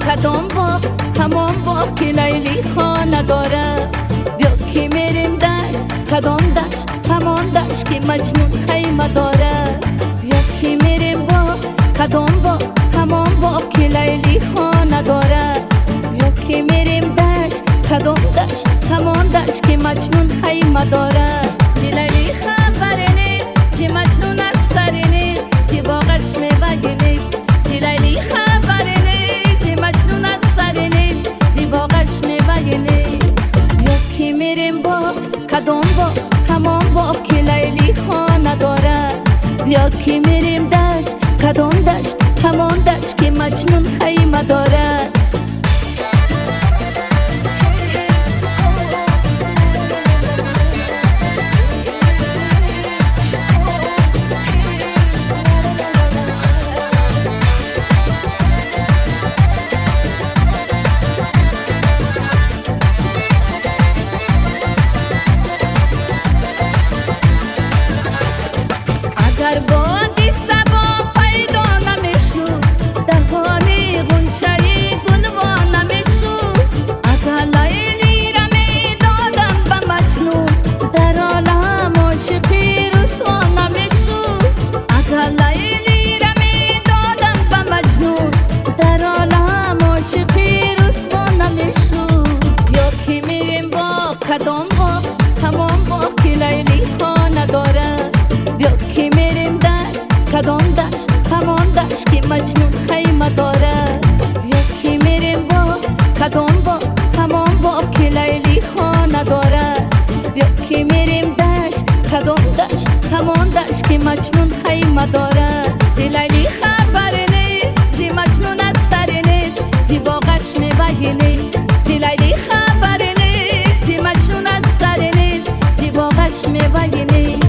کدام باغ همان باغ که لیلی خانه داره. بیا که میریم دشت کدام دشت همان دشت که مجنون خیمه داره. بیا که میریم باغ کدام باغ همان باغ که لیلی خانه داره. بیا که میریم دشت کدام دشت همان دشت که مجنون خیمه داره. زی لیلی خبری نیست زی مجنون از سری نیست زی باغش میوه نیست. زی لیلی خبری نیست زی مجنون از سری نیست زی باغش میوه نیست. بیا که میریم باغ کدام باغ همان باغ که لیلی خانه داره. بیا که میریم دشت کدام دشت همان دشت که مجنون خیمه داره. اگر بادی سبا پیدا نمیشد دهانی غنچه‌ی گلوان نمیشد. اگر لیلی را میدادم به مجنون در عالم عاشقی رسوا نمیشد. اگر لیلی را میدادم به مجنون در عالم عاشقی رسوا نمیشد. یا که میریم باغ کدام باغ همان باغ که لیلی خانه داره. بیا که میریم دشت کدام دشت همان دشت که مجنون خیمه داره. بیا که میریم باغ کدام باغ همان باغ که لیلی خانه داره. بیا که میریم دشت کدام دشت همان دشت که مجنون خیمه داره. زی لیلی خبری نیست زی مجنون از سری نیست زی باغش میوه نیست. زی لیلی خبری نیست زی مجنون از سری نیست زی باغش میوه نیست.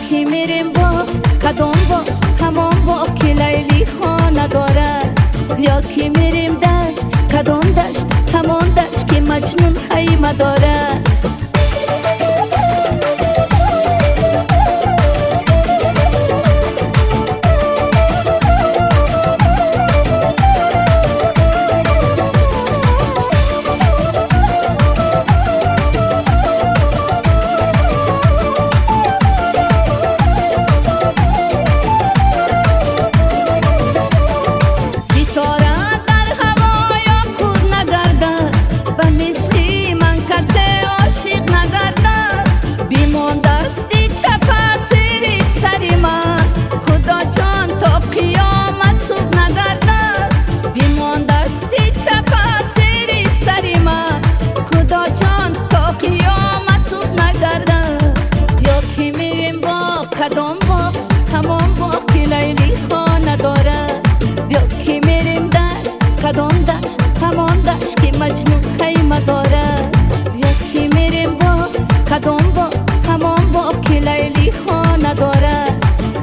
که میریم باغ کدام باغ همان باغ که لیلی خانه داره. بیا که میریم دشت کدام دشت همان دشت که مجنون خیمه داره. کدام باغ همان باغ که لیلی خانه داره. بیا که میریم دشت کدام دشت همان دشت که مجنون خیمه داره. بیا که میریم باغ کدام باغ همان باغ که لیلی خانه داره.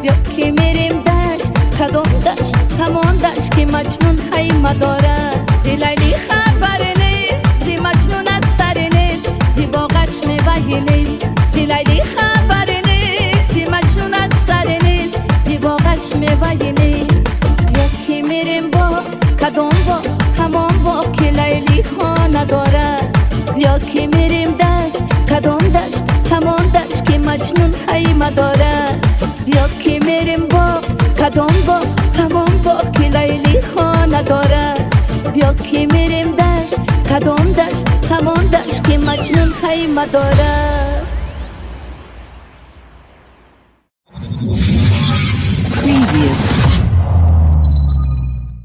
بیا که میریم دشت کدام دشت همان دشت که مجنون خیمه داره. زی لیلی خبری نیست زی مجنون از سری نیست زی باغش میوه نیست. زی لیلی خبری نیست زی مجنون از سری نیست زی باغش میوه نیست. بیا که میریم باغ کدام باغ همان باغ که لیلی خانه داره. بیا که میریم دشت کدام دشت همان دشت که مجنون خیمه داره. بیا که میریم باغ کدام باغ همان باغ که لیلی خانه داره. بیا که میریم دشت کدام دشت همان دشت که مجنون خیمه داره.